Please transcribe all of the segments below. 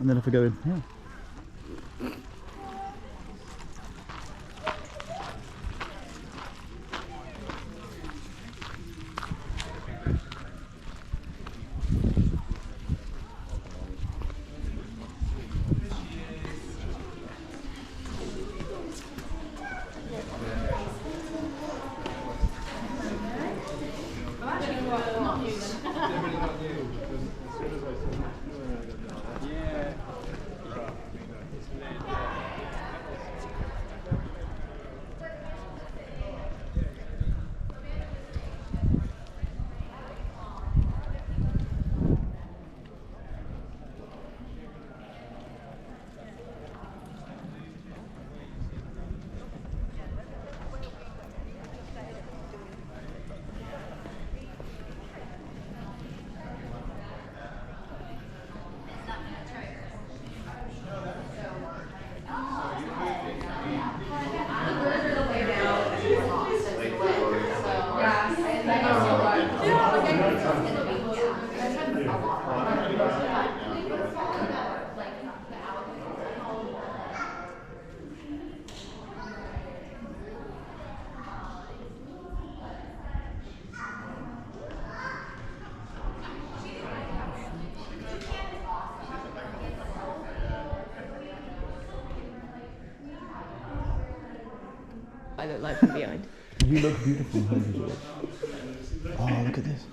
And then if I go in, yeah. I look like from behind. You look beautiful behind you. Oh, look at this.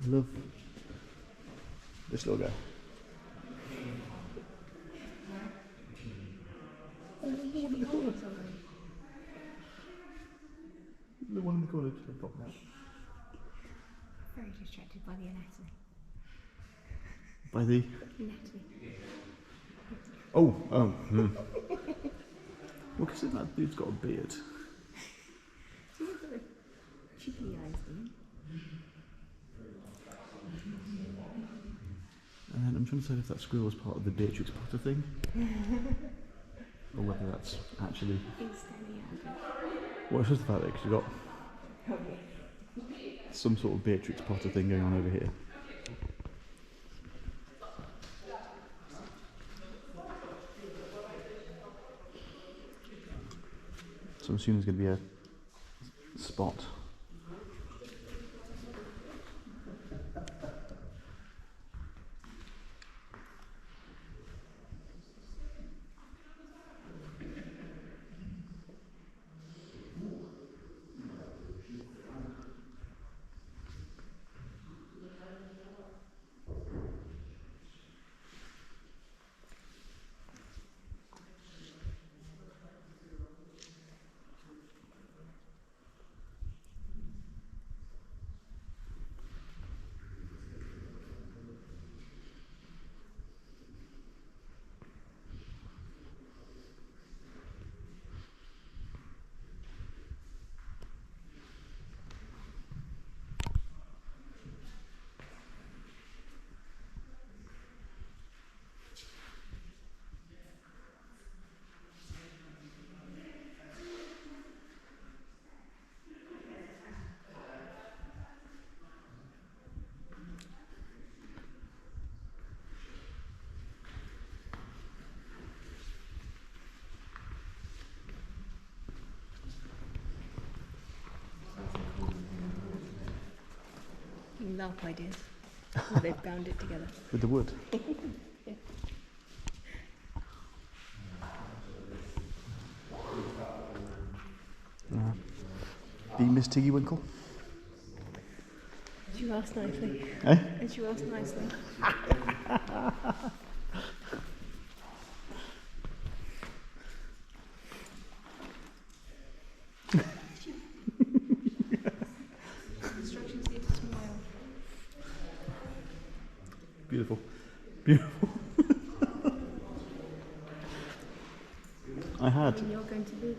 Love this little guy. The one in the corner just popped out. Very distracted by the anatomy. By the... Anatomy. Oh, Well, because that dude's got a beard. Cheeky eyes, do And then I'm trying to decide if that squirrel was part of the Beatrix Potter thing. Or whether that's actually... It's standing out. Well, it's just about it, because you've got some sort of Beatrix Potter thing going on over here. So I'm assuming there's going to be a spot. LARP ideas. Well, they've bound it together. With the wood? Yeah. The Miss Tiggy Winkle? Did you ask nicely? Eh? Did you ask nicely? Beautiful. Beautiful. I had. And you're going to be.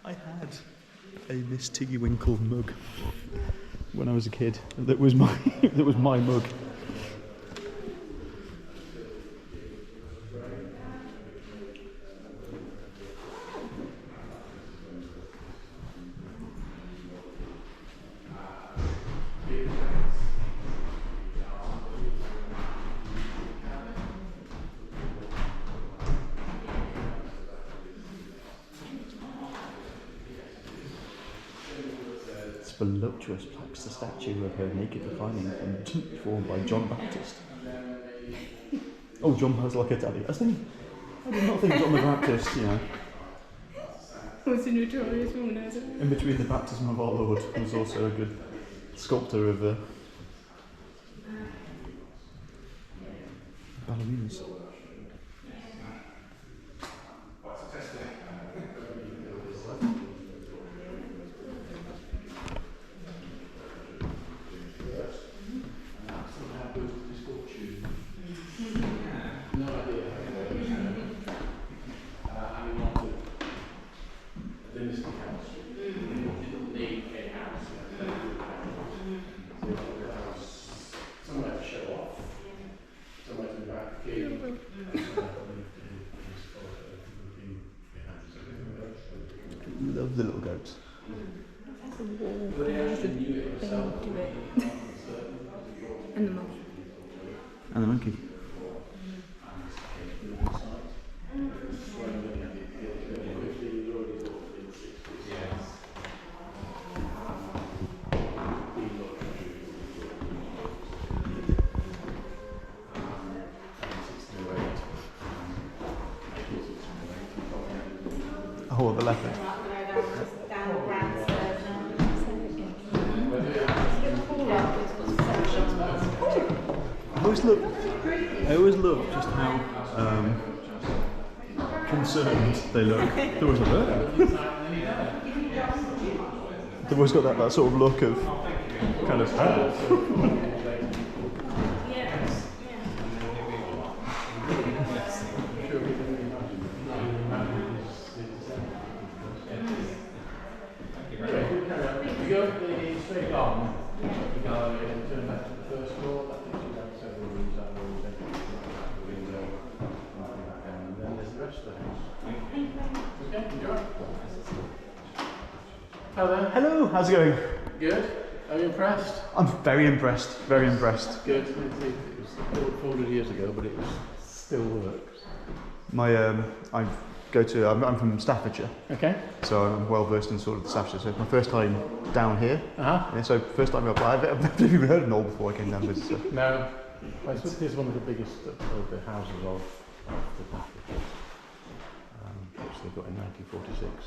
I had a Miss Tiggy Winkle mug when I was a kid. That was my that was my mug. Voluptuous plaster statue of her naked reclining and formed by John Baptist. Oh, John has like a daddy. I did not think John the Baptist, you know. Was a notorious womanizer. In between the baptism of our Lord was also a good sculptor of ballerinas. Love the little goats. That's a wall. There's a thing to it. And the monkey. And the monkey. Oh, the leopard. I always look just how concerned they look. They're always like that. They've always got that sort of look of kind of straight on, the gallery, and turn back to the first floor. That takes you down several rooms, that room, then the window, and then there's the rest of the house. Okay, enjoy. Hello there. Hello, how's it going? Good. Are you impressed? I'm very impressed, very impressed. Good. It was built 400 years ago, but it still works. I'm from Staffordshire. Okay. So I'm well versed in sort of Staffordshire. So it's my first time down here. Yeah, so first time I applied. I've never even heard of KNOLE before I came down visit. So. No. Well, this is one of the biggest of the houses of the Staffordshire, which they got in 1946.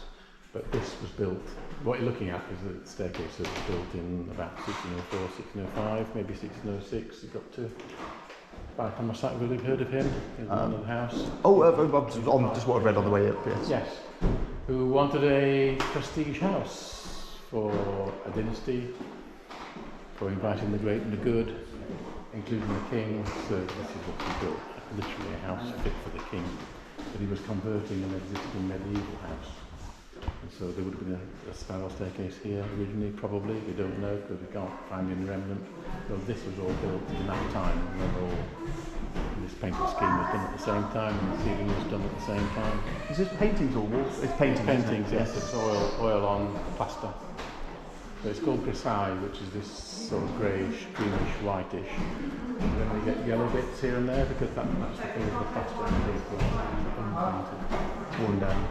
But this was built, what you're looking at is the staircase that was built in about 1604, 1605, maybe 1606. It got to by Thomas Sackville. You've heard of him? In the house. On just what I read on the way up. Yes. Yes. Who wanted a prestige house for a dynasty, for inviting the great and the good, including the king. So this is what he built, literally a house fit for the king. But he was converting an existing medieval house. And so there would have been a spiral staircase here originally, probably. We don't know because we can't find any remnant. So this was all built in that time, and then this painting scheme was done at the same time, and the ceiling was done at the same time. Is this paintings or walls? It's paintings. Paintings, yes. It's oil on plaster. So it's called grisaille, which is this sort of greyish, greenish, whitish. And then we get yellow bits here and there because that's the thing with the plaster underneath was unpainted. Worn down.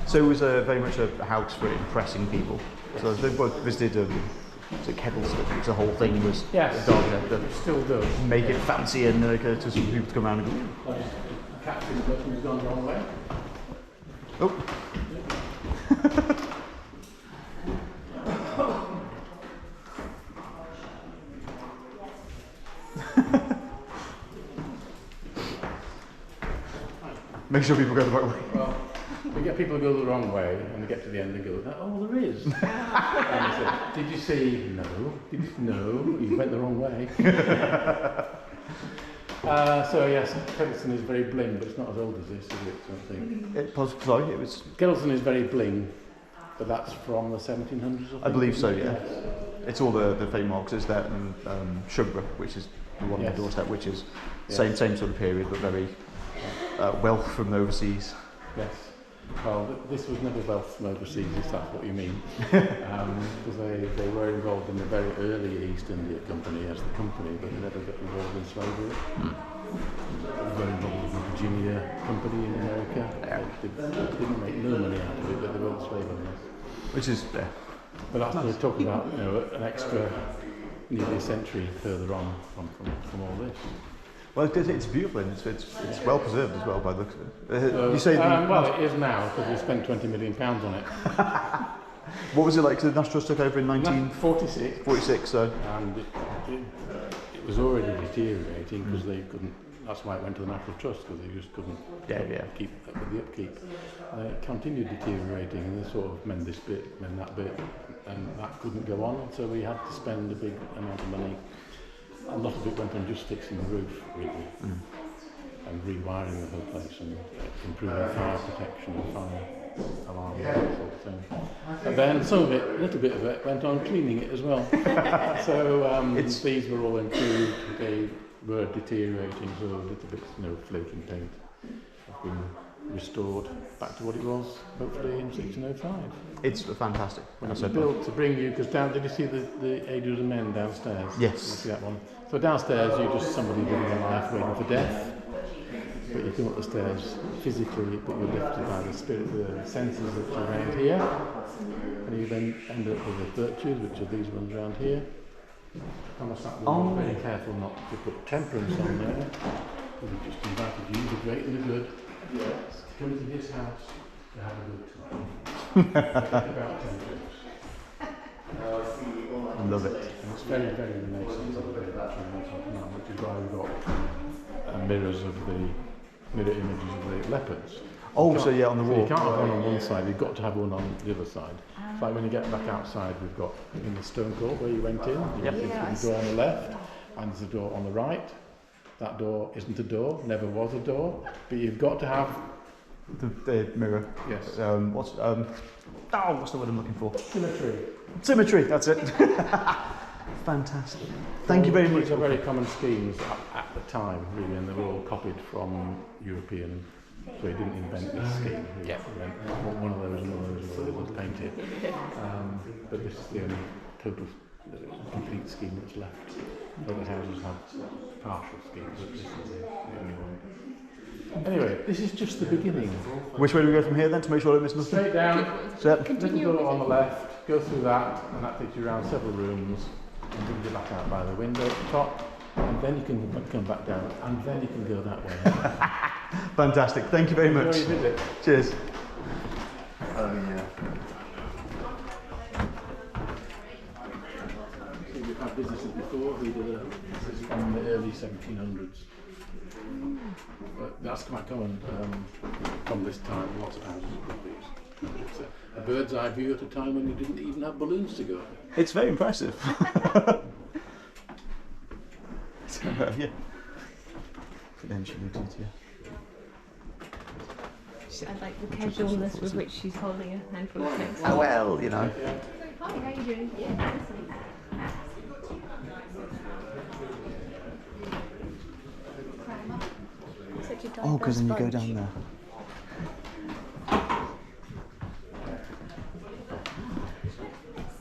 So it was very much a house for impressing people. So I visited Kettleston, which the whole thing was Still does. Make it fancy and to some people to come around and go. Cactus person's gone the wrong way. Oh. Make sure people go the right way. Well, we get people who go the wrong way, and they get to the end and go, oh, there is. And I said, did you see? No. Did you? No, you went the wrong way. So yes, Kettleson is very bling, but it's not as old as this, is it? I think. Sorry, it was. Kettleson is very bling, but that's from the 1700s. I believe so. Yeah. It's all the fame marks. It's that and Shugborough, which is the one on the doorstep, which is same sort of period, but very wealth from overseas. Yes. Well, this was never wealth from overseas, if that's what you mean, because they were involved in the very early East India Company as the company, but they never got involved in slavery. They were involved with the Virginia Company in America. They didn't make no money out of it, but they weren't slave owners. Which is But that's we're talking about, an extra nearly a century further on from all this. Well, it's beautiful and it's well preserved as well by the looks of it. You say well, it is now because we spent £20 million on it. What was it like? The National Trust took over in 1946. 46, so. And it was already deteriorating because they couldn't. That's why it went to the National Trust, because they just couldn't keep up with the upkeep. It continued deteriorating, and they sort of mend this bit, mend that bit, and that couldn't go on. So we had to spend a big amount of money. A lot of it went on just fixing the roof, really, and rewiring the whole place, and improving fire protection and fire alarm, that sort of thing. And then some of it, a little bit of it, went on cleaning it as well. So these were all improved. They were deteriorating, so a little bit, flaking paint have been restored back to what it was, hopefully in 1605. It's fantastic. When it was built to bring you, because down, did you see the Age of the Men downstairs? Yes. You see that one? So downstairs you're just somebody living a life waiting for death, but you come up the stairs physically, but you're lifted by the spirit, the senses that are around here, and you then end up with the virtues, which are these ones around here. And I'm very careful not to put temperance on there, because we've just invited you, the great and the good, to come to this house to have a good time. About temperance. I love it. And it's very, very Renaissance, which is why we've got mirrors of the mirror images of the leopards. Oh, so yeah, on the wall. You can't have one on one side, you've got to have one on the other side. It's like when you get back outside, we've got in the stone court where you went in, you went in through the door on the left, and there's a door on the right. That door isn't a door, never was a door, but you've got to have the mirror. Yes. What's the word I'm looking for? Symmetry. Symmetry, that's it. Fantastic. Thank you very much. These are very common schemes at the time, really, and they were all copied from European. So he didn't invent this scheme. He one of those and one of those was painted. But this is the only total complete scheme that's left. Other houses have partial schemes, but this is the only one. Anyway, this is just the beginning. Which way do we go from here then to make sure I don't miss nothing? Straight down, Continue. little door on the left, go through that, and that takes you around several rooms, and brings you back out by the window at the top, and then you can come back down, and then you can go that way. Fantastic, thank you very much. Enjoy your visit. Cheers. So we've had businesses before who did this is from the early 1700s. But that's quite common from this time. Lots of houses with these. It's a bird's eye view at a time when you didn't even have balloons to go. It's very impressive. Yeah. Credentially did, yeah. I like the casualness with which she's holding a handful of snakes. Oh, well, you know. Hi, how are you doing? Yeah, Oh, because then you go down there.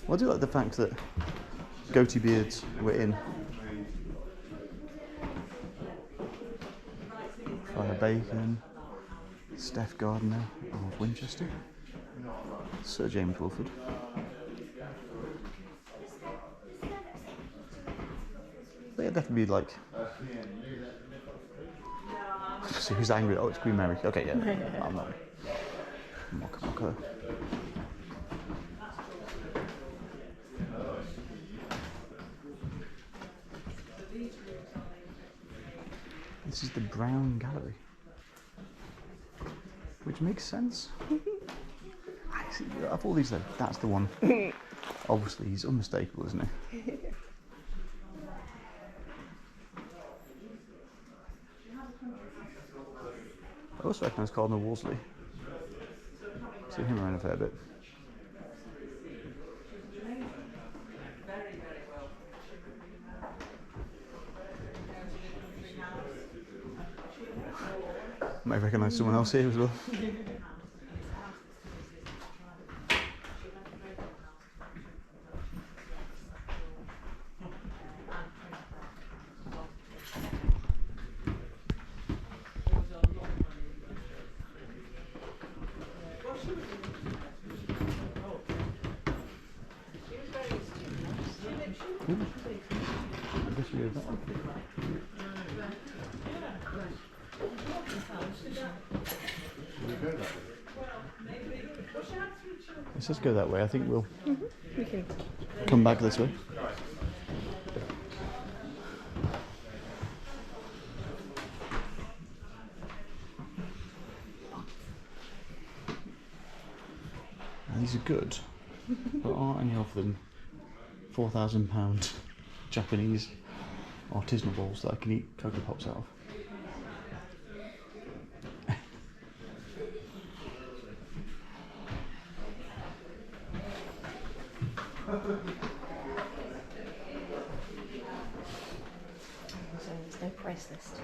Well, I do like the fact that goatee beards were in. Fire Bacon, Steph Gardiner of Winchester, Sir James Wilford. They'd definitely be like. See who's angry? Oh, it's Queen Mary. Okay, yeah. I'm not. Mocker. This is the Brown Gallery. which makes sense. I see, of all these though, that's the one. Obviously, he's unmistakable, isn't he? I also recognise Cardinal Wolsey. Seen him around a fair bit. Might recognise someone else here as well. Ooh. I guess we have that one. Let's just go that way. I think we'll We can. come back this way. Now, these are good, but aren't any of them £4,000 Japanese artisanal balls that I can eat Cocoa Pops out of? So there's no price list.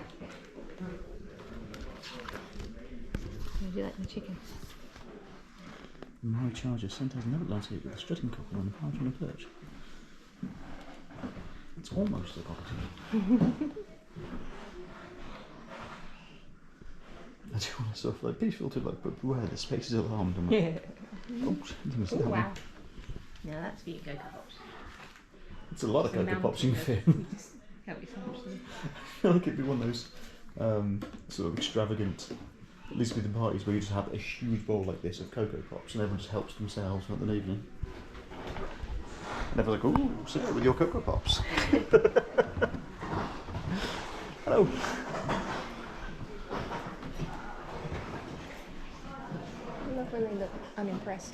How do you like my chicken? My charger sent us another landscape with a strutting couple and a pouch on a perch. It's almost a cockatoo. I do want to sort of like, please feel too like, but beware, the space is alarmed. I'm like, Yeah. oh, shit, Oh, wow. Now that's for you, Cocoa Pops. it's a lot of It's a Cocoa Pops you can fit. You just can't be so much. I feel like it'd be one of those sort of extravagant, at least with the parties, where you just have a huge bowl like this of Cocoa Pops and everyone just helps themselves at the evening. And everyone's like, ooh, sit there with your Cocoa Pops. Hello. I love when they look unimpressed.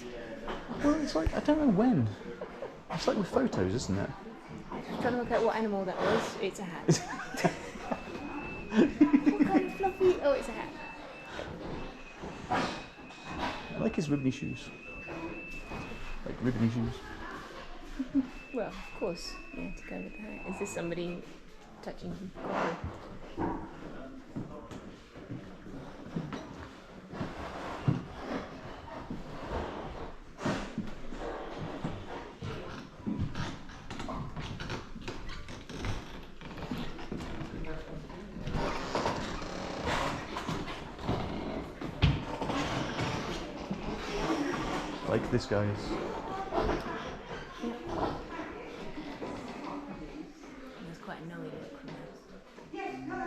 Well, it's like, I don't know when. It's like with photos, isn't it? Just trying to work out what animal that was. It's a hat. What kind of fluffy? Oh, it's a hat. I like his ribbony shoes. Like ribbony shoes. Well, of course, you have to go with the hat. Is this somebody touching coffee? Like this guy's. There's quite a knowing look from that.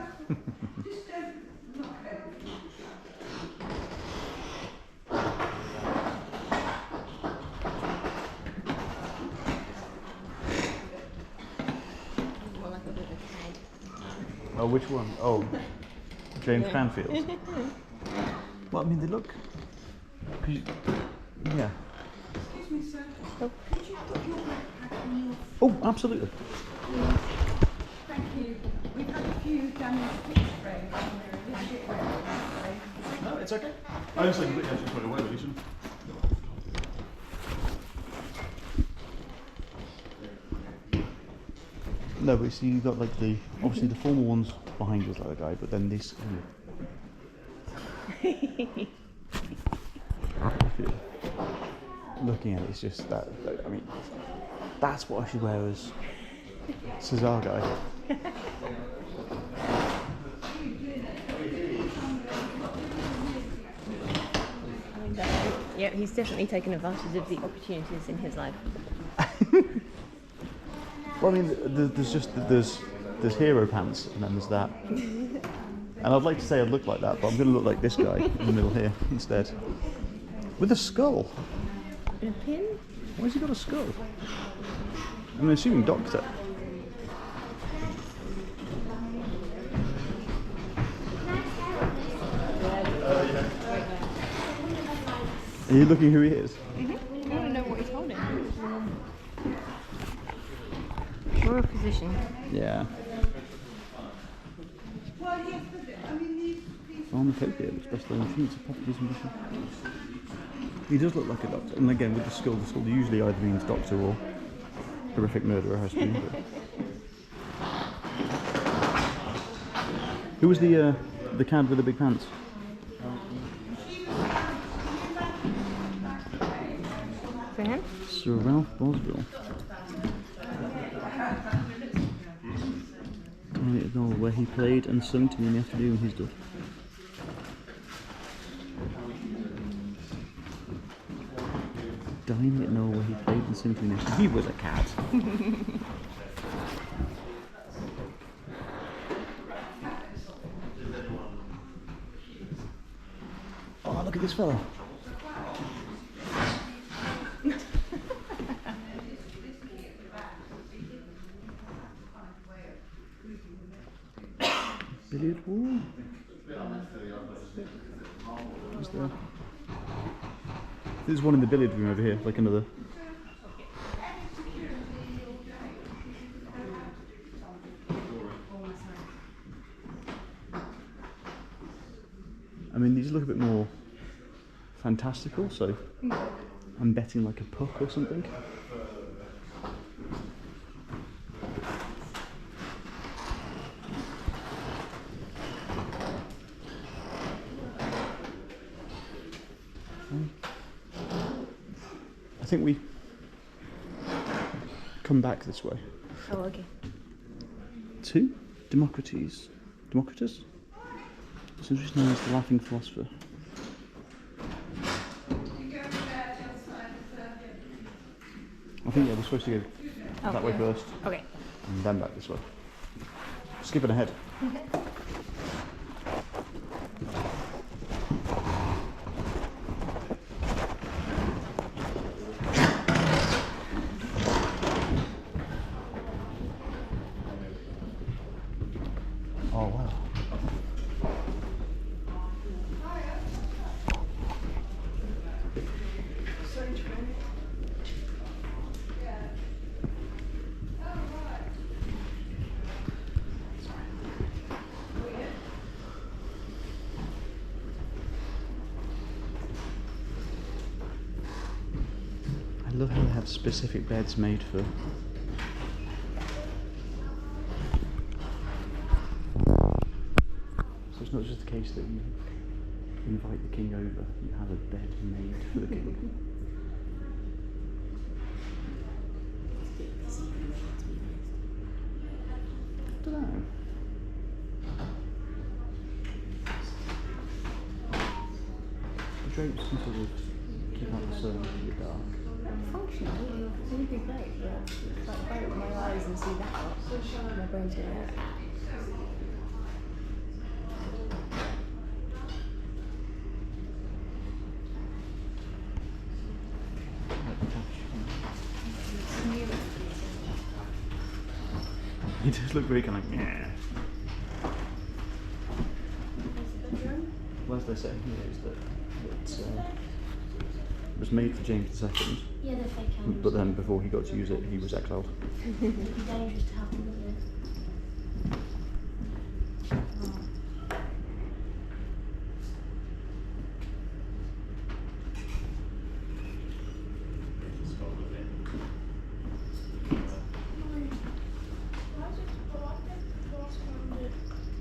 More like a bit of a cad. Oh, which one? Oh, James Yeah. Cranfield. Well, I mean, they look. Yeah. Excuse me, sir. Oh. Could you put your backpack on your... Oh, absolutely. Thank you. We've had a few damaged picture frames on there. This shit went No, it's okay. I was like, I should put it away, but you shouldn't. No, but see, you've got like the, obviously the formal ones behind us, like a guy, but then this. Looking at it, it's just that, I mean, that's what I should wear as Cesar guy. Yeah, he's definitely taken advantage of the opportunities in his life. Well, I mean, there's hero pants, and then there's that. And I'd like to say I'd look like that, but I'm going to look like this guy in the middle here instead. With a skull. And a pin? Why has he got a skull? I'm assuming doctor. Are you looking who he is? I want to know what he's holding. Royal position. Yeah. Pharmacopoeia looks best known. I think it's a properties condition. He does look like a doctor. And again, with the skull usually either means doctor or horrific murderer, has to be. Who was the cad with the big pants? For him? Sir Ralph Boswell. I don't know where he played and sung to me in the afternoon. He's done. Dying to know where he played and sung to me. He was a cat. Oh, look at this fella. Billiard wall. What's there? There's one in the billiard room over here, like another. I mean, these look a bit more fantastical, so I'm betting like a puck or something. I think we come back this way. Oh, okay. To Democritus. Democritus? So he's known as the laughing philosopher. I think yeah, we're supposed to go that way first. Okay. And then back this way. Skipping ahead. Oh wow. I love how they have specific beds made for. So it's not just a case that you invite the king over, you have a bed made for the king. I don't know. The drapes can sort of keep out the sun in the dark. Functional, it would be great, but if I open my eyes and see that, my brain's going to hurt. He does look very kind of like, yeah. Well, as they're saying here is that it was made for James II, Yeah, they're fake cameras. but then before he got to use it, he was exiled. It'd be dangerous to have them, wouldn't it?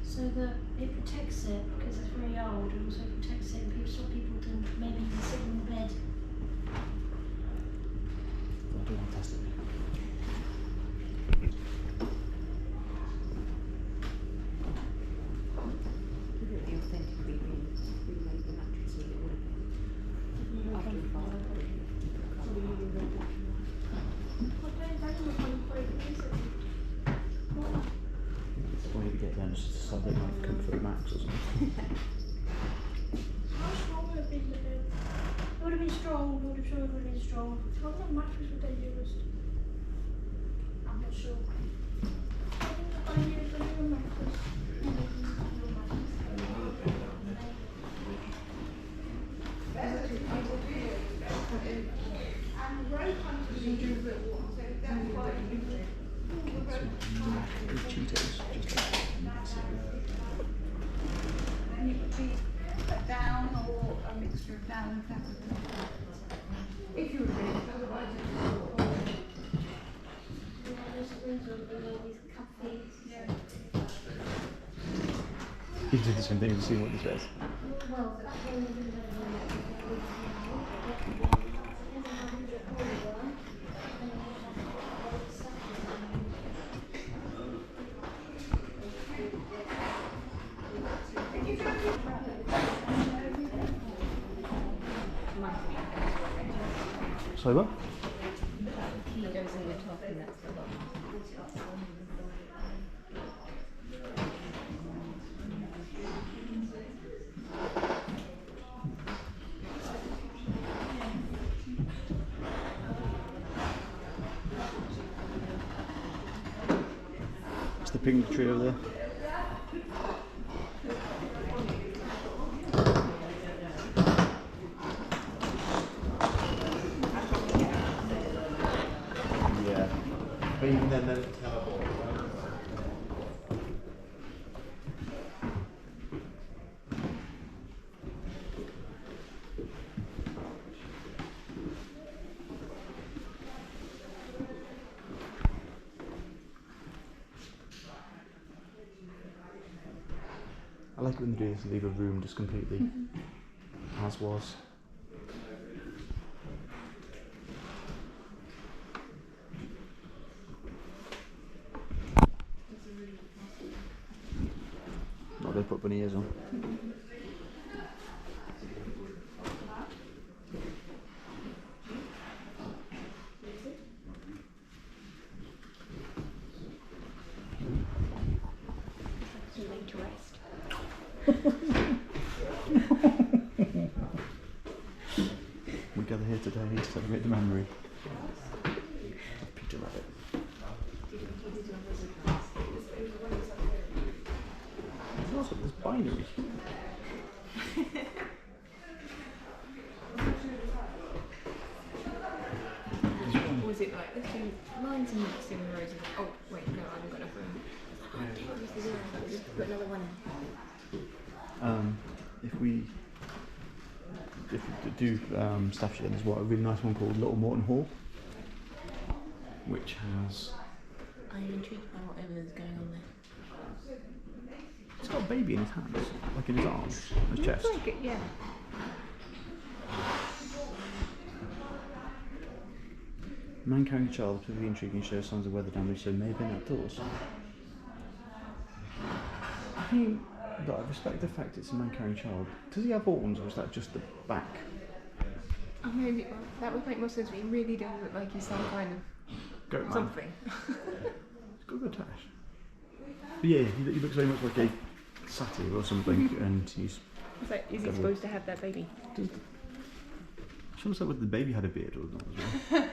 So that it protects it because it's very old, and also protects it and stops people to maybe sit in the bed. That'd be fantastic. The authentic remade the mattress it would have been. After the fire, It's the way to get them just something like Comfort Max or something. How strong would it have been the bed? It would have been strong, I would have sure it would have been strong. What kind of mattress would they use? I'm not sure. I think if I used a real mattress, extra balance that would be. If you were ready, otherwise it's yeah. You did the same thing to see what he says. Sober? Key goes in the top and that's the bottom. It's the pink tree over there. Yeah. But even then it's terrible. I like it when they do this, leave a room just completely as was. Not they put bunny ears on. Too late to rest. We gather here today to celebrate the memory of Peter Rabbit. There's also this binary. Was it like let's do lines and mixing rows of oh wait no I haven't got enough room. Just put another one in. If we do Staffordshire, there's a really nice one called Little Morton Hall, which has. I'm intrigued by whatever's going on there. It's got a baby in his hands, like in his arms, his chest. Looks like it, yeah. Man carrying a child, particularly intriguing, shows signs of weather damage, so may have been outdoors. I mean, but I respect the fact it's a man carrying a child. Does he have horns, or is that just the back? Oh, maybe well, that would make more sense. But he really does look like he's some kind of Goat man. something. He's got a good tash. But yeah, he looks very much like a satyr or something, and he's. It's like, is he supposed to have that baby? I'm sure it's like whether the baby had a beard or not as well.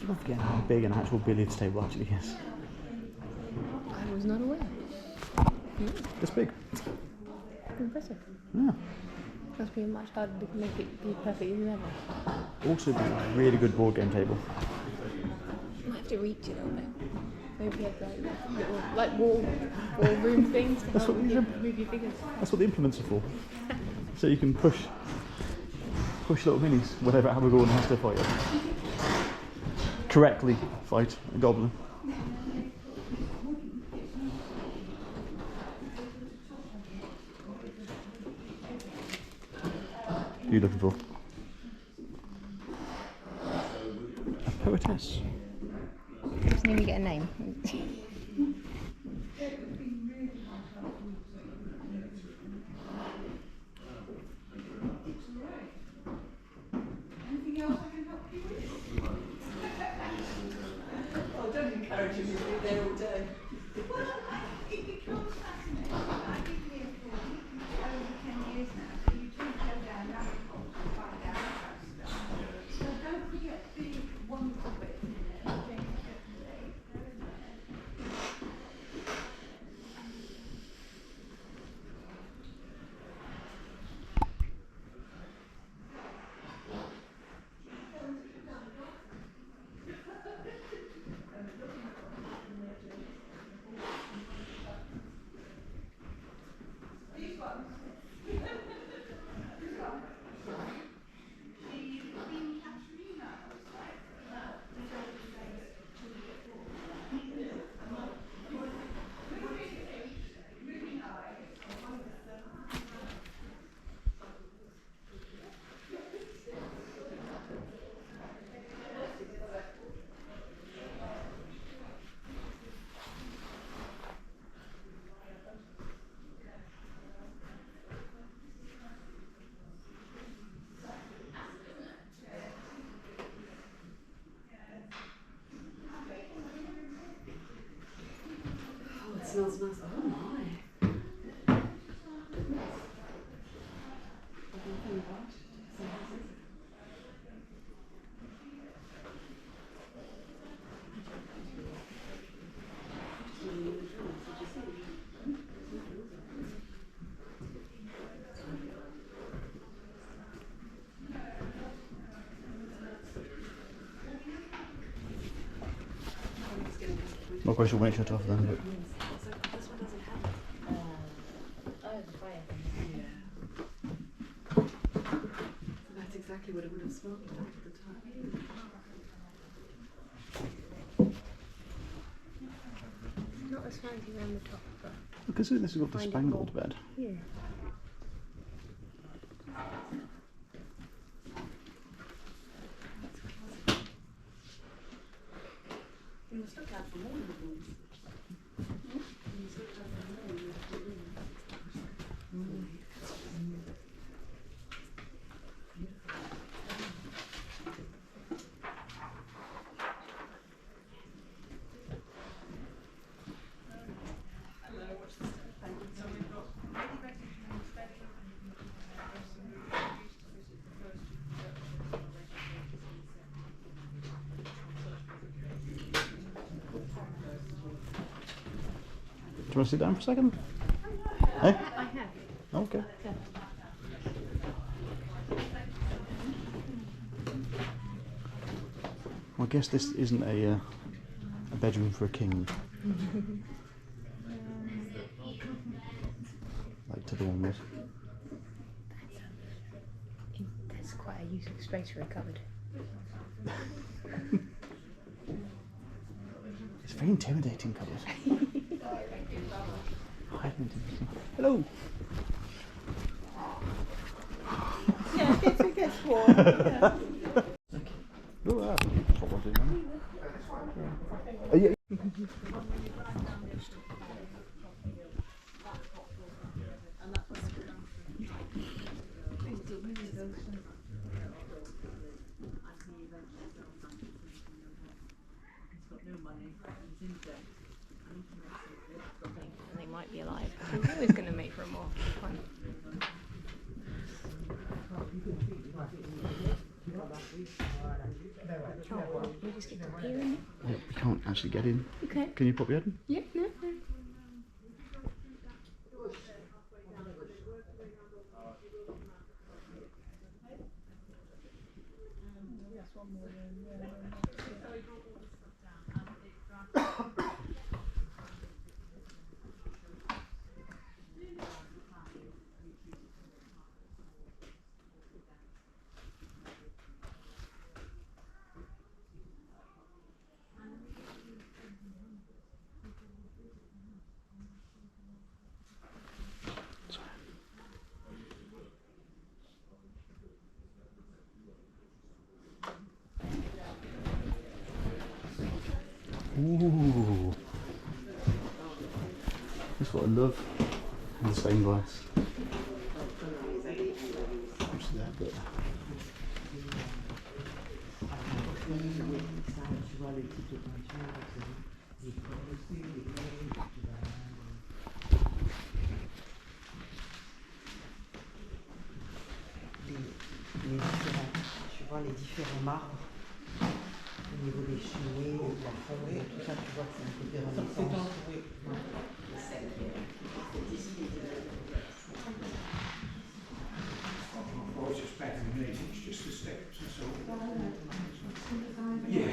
I forget how big an actual billiards table actually is. I was not aware. It's big. Impressive. Yeah. Must be much harder to make it be perfect as ever. Also, a really good board game table. Might have to reach it a little bit. Maybe have like little like wall room things to That's help what you you move your fingers. That's what the implements are for. So you can push little minis whenever Aragorn has to fight it. Correctly fight a goblin. Who are you looking for? A poetess. Just need to get a name. Anything else I can help you with? Oh, don't encourage you'd be there all day. It becomes fascinating. I've been here for over 10 years now, so you do go down rabbit holes and find out about stuff. So don't forget the wonderful bit in there, James Jeffrey. It smells nice. Oh my. Nothing about it. So nice, is it? Not quite sure when it shut off then, but This one doesn't have it. Oh, the fire thing. Yeah. So that's exactly what it would have smelled like at the time. Not as fancy around the top, but considering this has got the Find it spangled bed. yeah. You must look out for more of the rooms. You must look out for more of the rooms. Do you want to sit down for a second? Hey? I have. Okay. Yeah. Well, I guess this isn't a bedroom for a king. Like to the one was. That's quite a useful space for a cupboard. It's a very intimidating cupboard. Hello. Yeah, guess what? Yeah. Oh, that's probably money. Yeah. They might be alive. It's always going to make for a more fun. Oh, we just get to peer in. Yeah, we can't actually get in. Okay. Can you pop your head in? Yep, no, no. Ooh. That's what I love. And the stained glass. Actually, that bit. Tu vois les différents marbres au niveau des cheminées, de la forêt, tout ça, tu vois que c'est un côté renaissance. Well, it's just better than these, it's just the steps and so on. Yeah.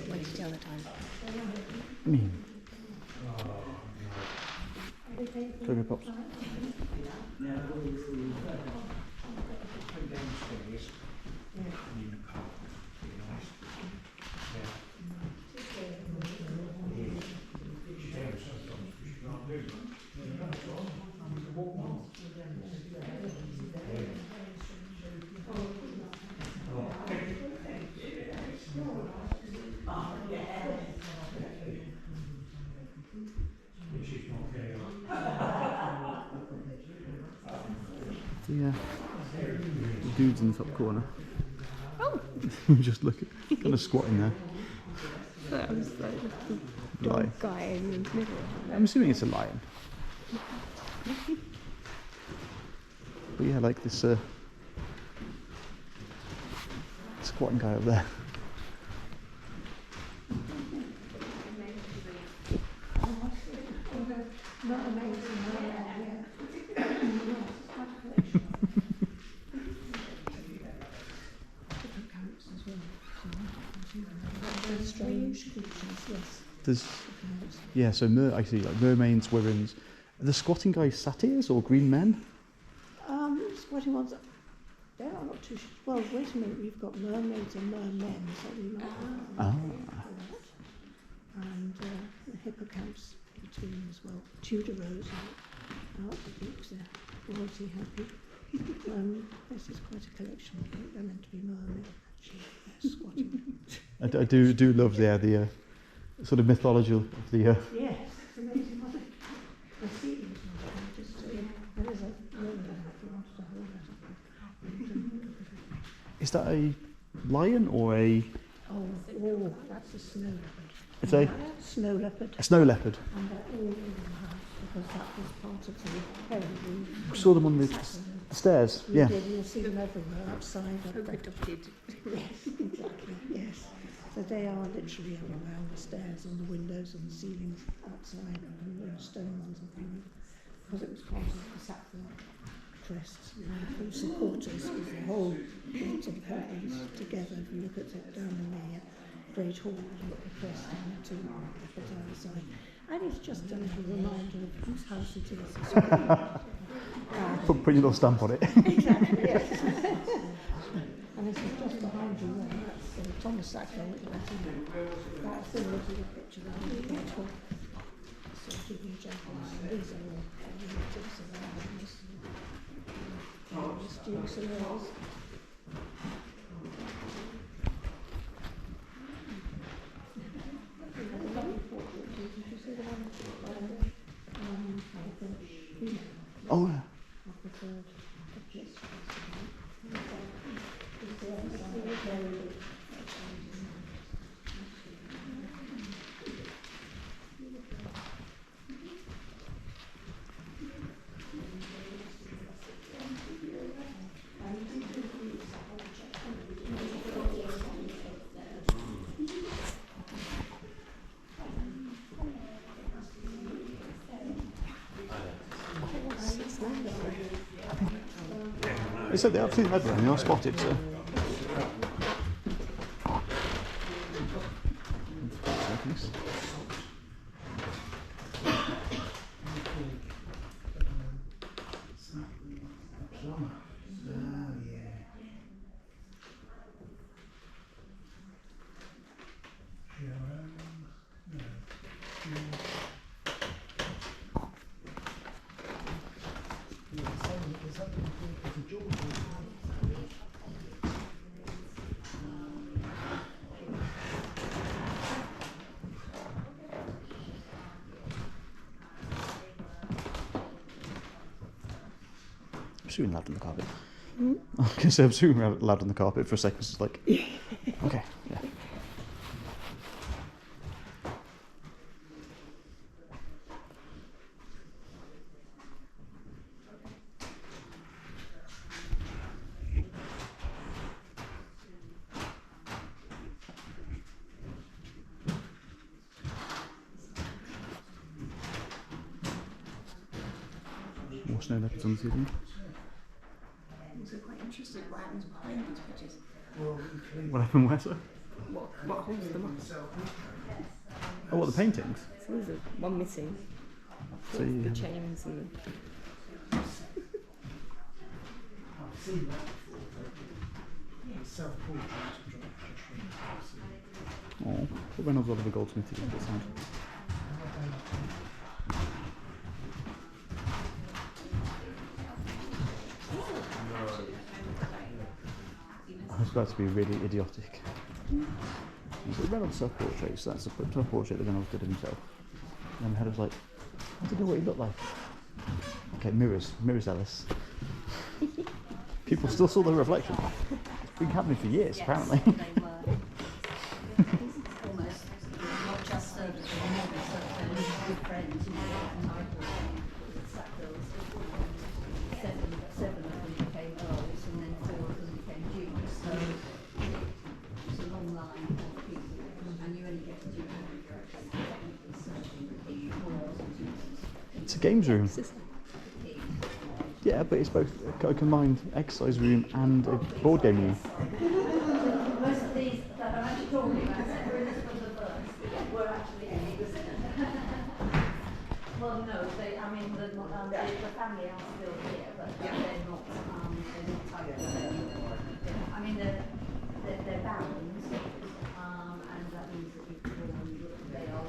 Wasted all the time. Cocoa pops. Yeah, the dude's in the top corner. Oh! Just look at, kind of squatting there. That was like the Lion. guy in the middle. I'm assuming it's a lion. But yeah, like this squatting guy up there. Strange creatures, yes. There's, yeah, so I see like mermaids, wyverns. Are the squatting guys satyrs or green men? Squatting ones, they are not too well, wait a minute, we've got mermaids and mermen, so we might have Ah. and the hippocamps between them as well. Tudor rose and archdukes, they're royalty happy. This is quite a collection of them. They're meant to be mermen, actually. They're squatting. I do love the sort of mythology of the. Yes, it's amazing, wasn't it? The ceilings, just there is a room there if you wanted to hold that. Is that a lion or a? Oh, that's a snow leopard. It's a Snow leopard. snow leopard. And they're all in the house because that was part of the heritage. We saw them on the stairs. We Yeah. did, you'll see them everywhere outside. Adopted. Yes, exactly, yes. So they are literally everywhere, on the stairs, on the windows, on the ceilings, outside, and the stone ones and things. Because it was part of the Sackville crest, you know, the full supporters with the whole sort of held these together. If you look at it down in the Great Hall, you've got the crest and the two leopards either side. And it's just a little reminder of whose house it is. As well. Put your little stamp on it. Exactly, yes. And this is just behind you there, that's Thomas Sackville, that's similar to the picture that we got for. So to give you examples, these are all relatives of ours. Dukes and earls. Lovely portrait, did you see the one? Oh, yeah. Of the third. They said they're absolutely red one, they are spotted, so. pursuing loud on the carpet. I was going to say I'm pursuing loud on the carpet for a second. It's like, okay, yeah. More snow leopards on the ceiling. I'm also quite interested what happens behind these pictures. What happened where, sir? What holds them up? Oh, what, the paintings? So there's one missing. So The you, chains and the... I've seen that before, but self-portraits oh, put Reynolds Oliver Goldsmith is a bit sad. I was about to be really idiotic. So Reynolds self-portraits, that's a portrait that Reynolds did of himself. And my head was like, I don't know what he looked like. Okay, mirrors Ellis. People still saw the reflection. It's been happening for years, apparently. They were almost not just servants, but more than servants, good friends. Sackvilles. Seven of them became earls, and then 4 of them became dukes. So it's a long line of people, and you only get to do It's a games room. Yeah, but it's both a combined exercise room and a board game room. Most of these that I'm actually talking about, except for this was the first, were actually eggs. Well, no, I mean, the family are still here, but they're not tired. I mean, they're barons, and that means that you call them, they are all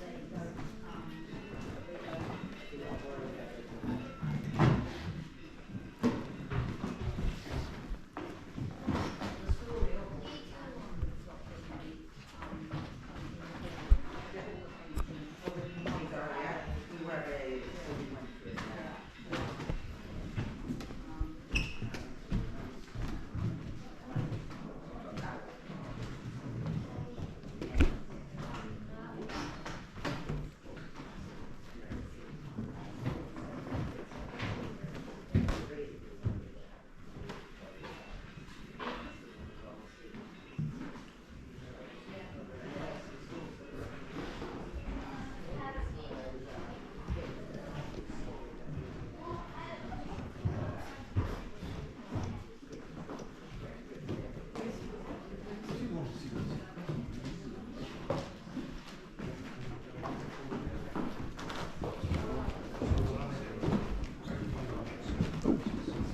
they don't,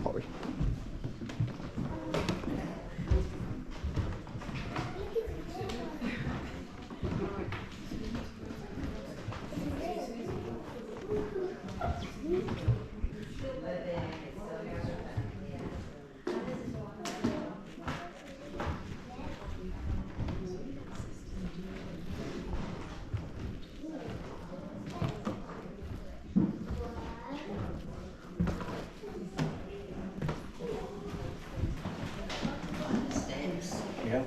Sorry. Yep.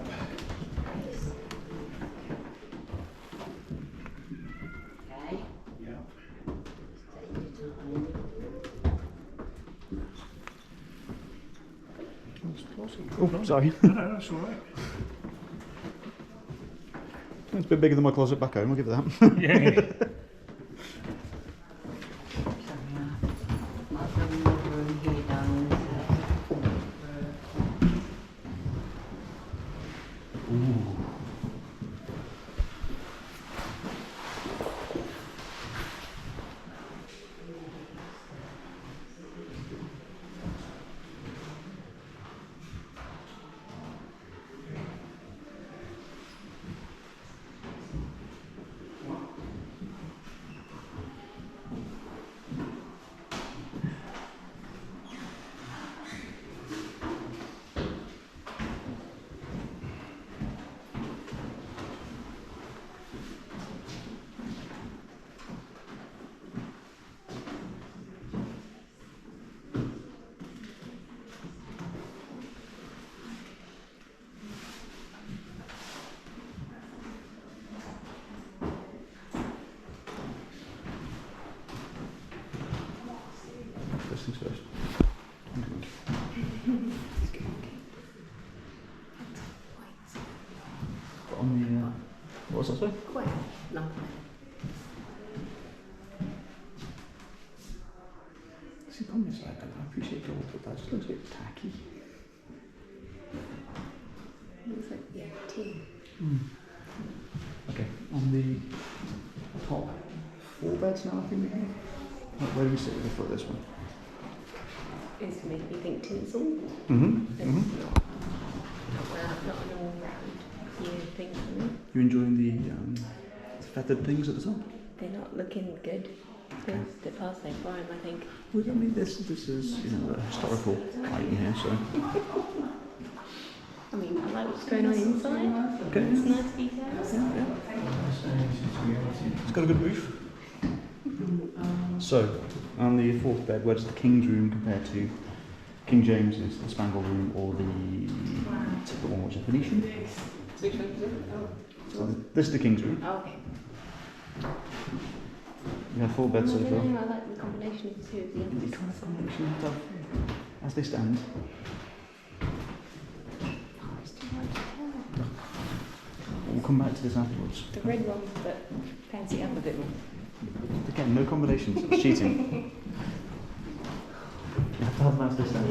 Oh, sorry. No, that's all right. It's a bit bigger than my closet back home, I'll give it that. Yeah. first. On the, what was that, sorry? Quite long. See, the problem is, I appreciate gold, but that just looks a bit tacky. Looks like, yeah, tea. Okay, on the top 4 beds now, I think we have. Where do we sit with the foot of this one? It's making me think tinsel. Mm-hmm. It's not an all-round year thing for me. You enjoying the feathered things at the top? They're not looking good. They're past their prime, I think. Well, I mean, this is, you know, a historical item here, so. I mean, I like what's going on inside. Okay. It's nice details. Yeah. It's got a good roof. So, on the 4th bed, where does the King's room compare to King James's, the Spangle room, or the typical one, which is Venetian? Which one is it? So, this is the King's room. Oh, okay. We have 4 beds so far. I like the combination of the two of the The others. kind of combination of stuff as they stand. Oh, it's too hard to tell. We'll come back to this afterwards. The red one, but fancy up a bit more. Again, no combinations. It's cheating. You have to have them as they stand.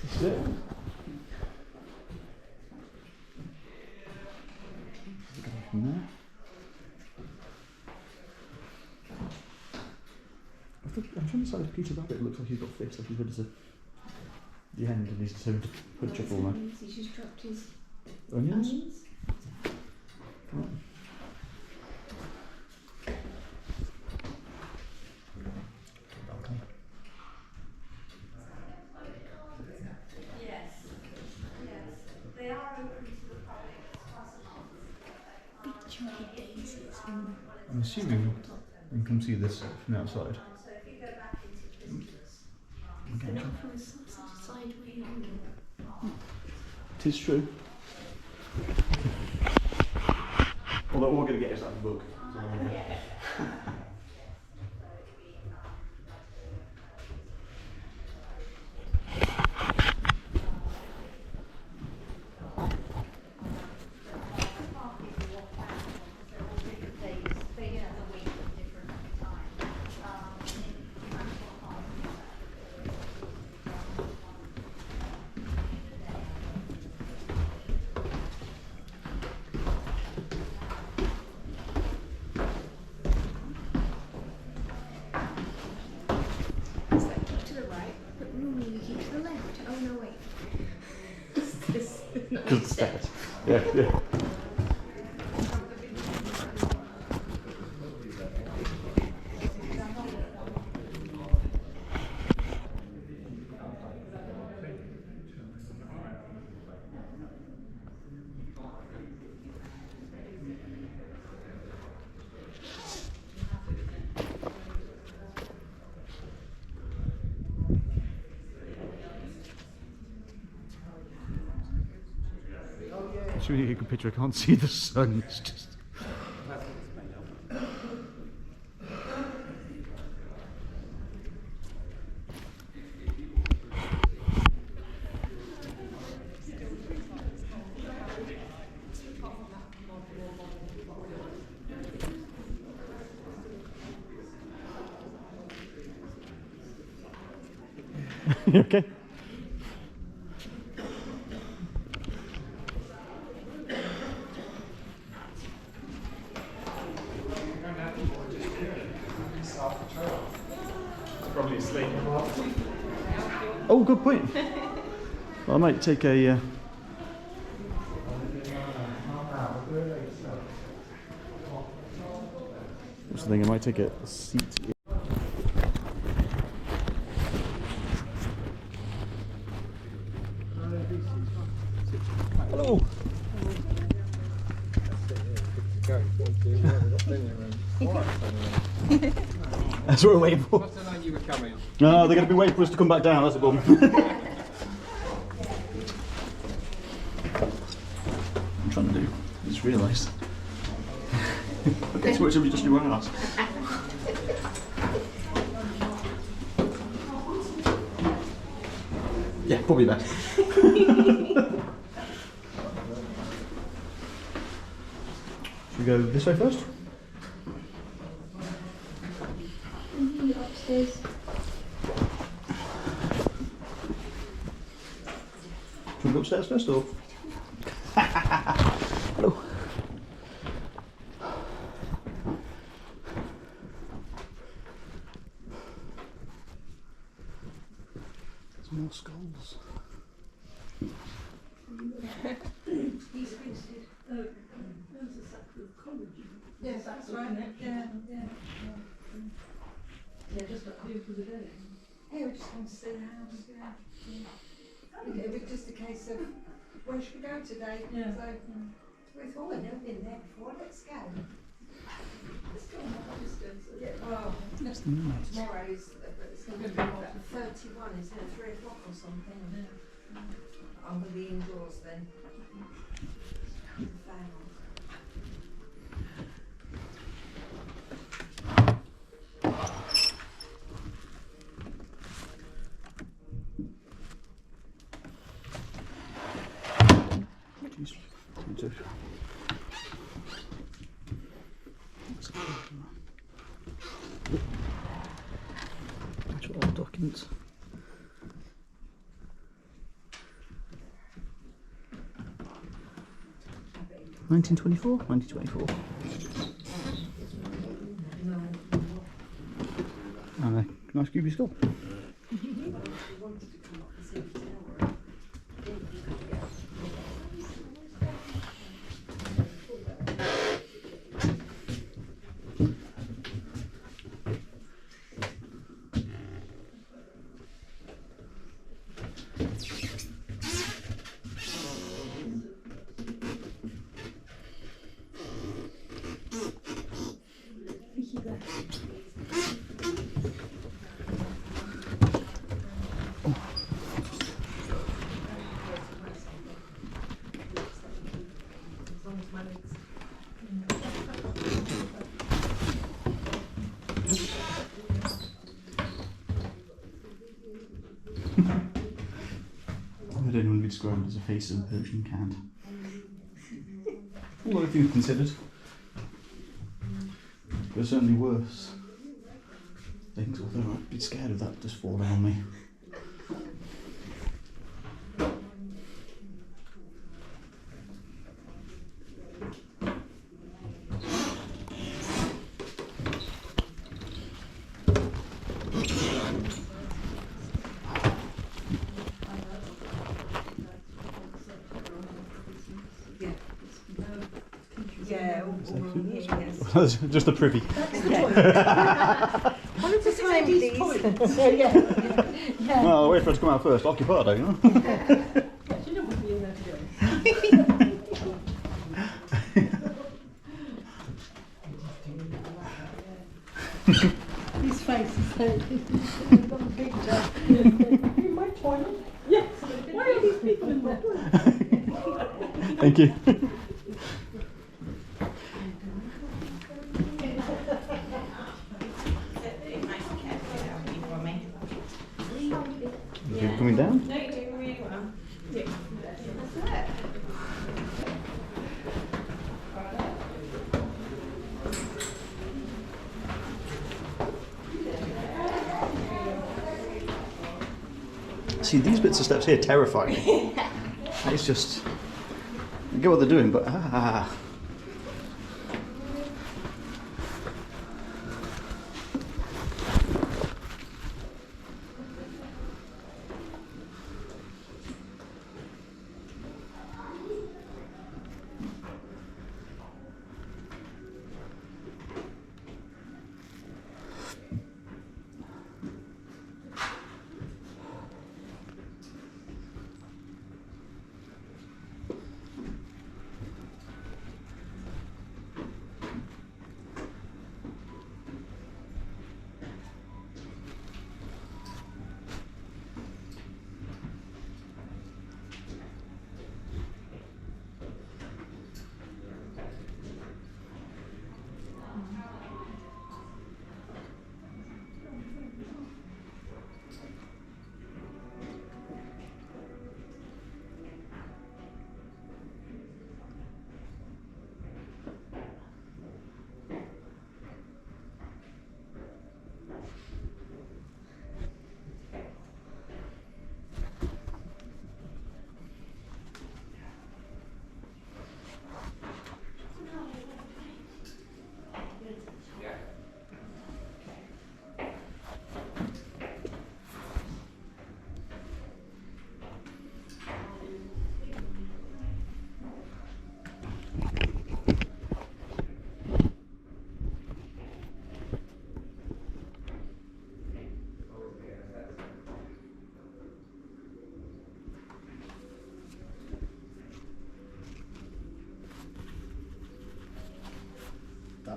That's it. From there. I'm trying to decide if Peter Rabbit looks like he's got fists, like he's ready to the end and he's determined to punch up all that. He's just dropped his Onions? onions. Come on. Yes, yes. They are open to the public twice a month. Big chunky daisies. I'm assuming you can come see this from the outside. So if you go back into visitors, They're not from such a side way. It is true. Although all we're going to get is that book. So It's like keep to the right, but normally we keep to the left. Oh no, wait. This is not because it's stairs. Yeah, yeah. It's really a good picture. I can't see the sun. It's just. You okay? Probably asleep. Oh, good point. Well, I might take a. What's the thing? I might take a seat. Hello. That's what we're waiting for. Must have known you were coming. No, they're going to be waiting for us to come back down. That's the problem. I'm trying to do. I just realised It's what somebody just your ass. Yeah, probably best. Should we go this way first? Upstairs. Should we go upstairs first or? Hello. There's more skulls. Yes, that's right. Yeah. Yeah, just got here for the day. Yeah, we just want to see the house, yeah. It was just a case of, where should we go today? Yeah. So, we thought we'd never been there before, let's go. Let's go on the distance. Yeah, well, tomorrow's, it's going to be about 31, isn't it? 3 o'clock or something. Yeah. I'm going to be indoors then. The fan on. Actual old documents. (1924) 1924. And a nice cubey skull. I don't want to be described as a face of a Persian cat. Although if you've considered, there are certainly worse things, although I'd be scared of that just falling on me. Yeah, all Just the privy. One at a time, please. Well, I'll wait for it to come out first. Occupado, you know? She don't want to be in there today. His face is like, he's got a big jack. In my toilet? Yes. Why are these people in my toilet? Thank you. People coming down? No, you're doing really well. Yeah. That's it. See, these bits of steps here terrify me. It's just, I get what they're doing, but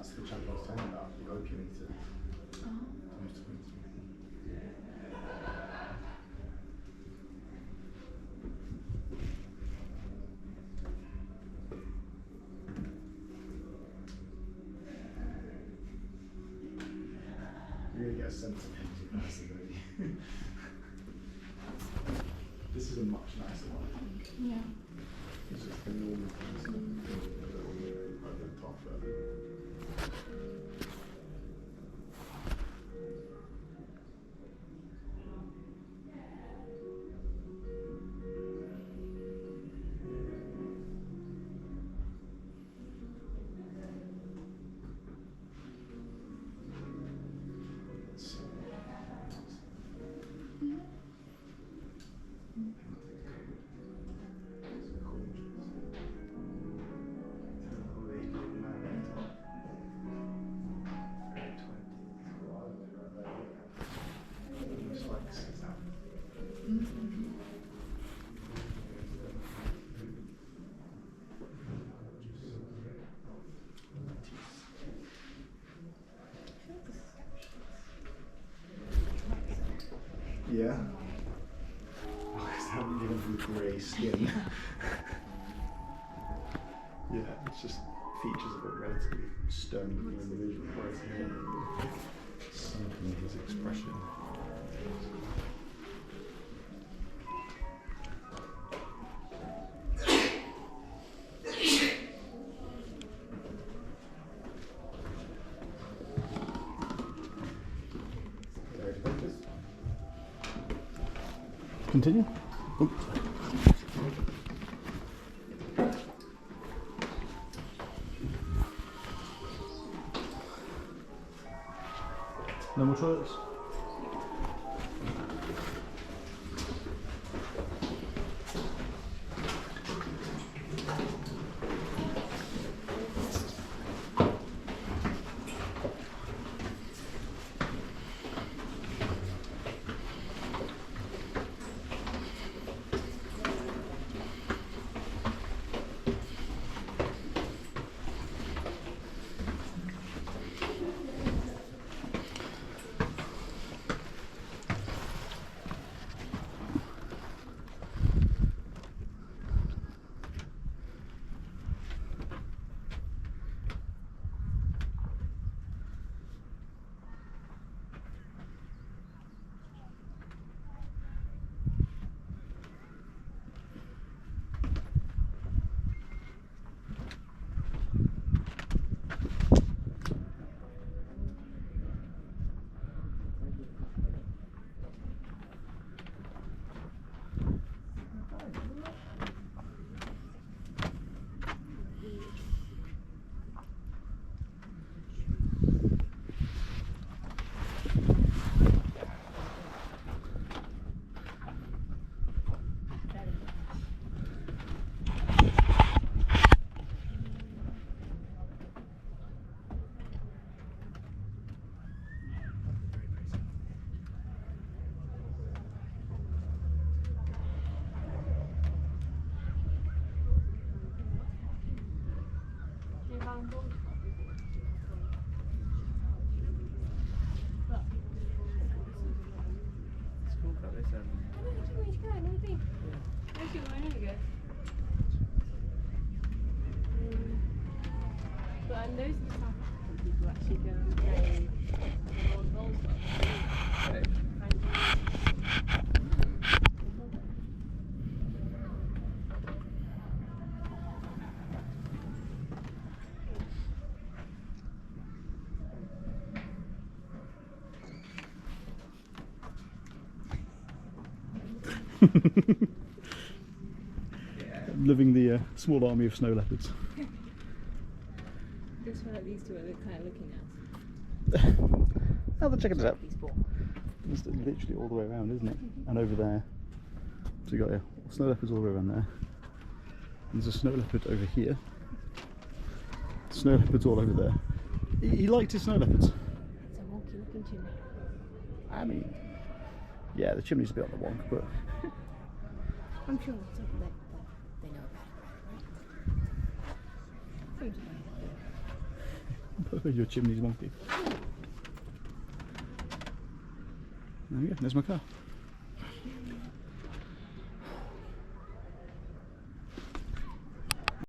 that's the chap I was telling you about, the opium eater. You really get a sense of him as a person, don't you? This is a much nicer one. Yeah. It's just a normal person. Over the top, but. Yeah. Because they haven't given them grey skin. Yeah, it's just features of a relatively stony individual, whereas here, something in his expression. Continue. Oops. No more toilets? Living the small army of snow leopards. This one at least we're kind of looking at. Oh, check it out. It's literally all the way around, isn't it? And over there. So you got snow leopards all the way around there. There's a snow leopard over here. Snow leopards all over there. He liked his snow leopards. It's a wonky looking chimney. I mean, yeah, the chimney's a bit on the wonk, but I'm sure they know about it, right? Your chimney's wonky. There we go, there's my car.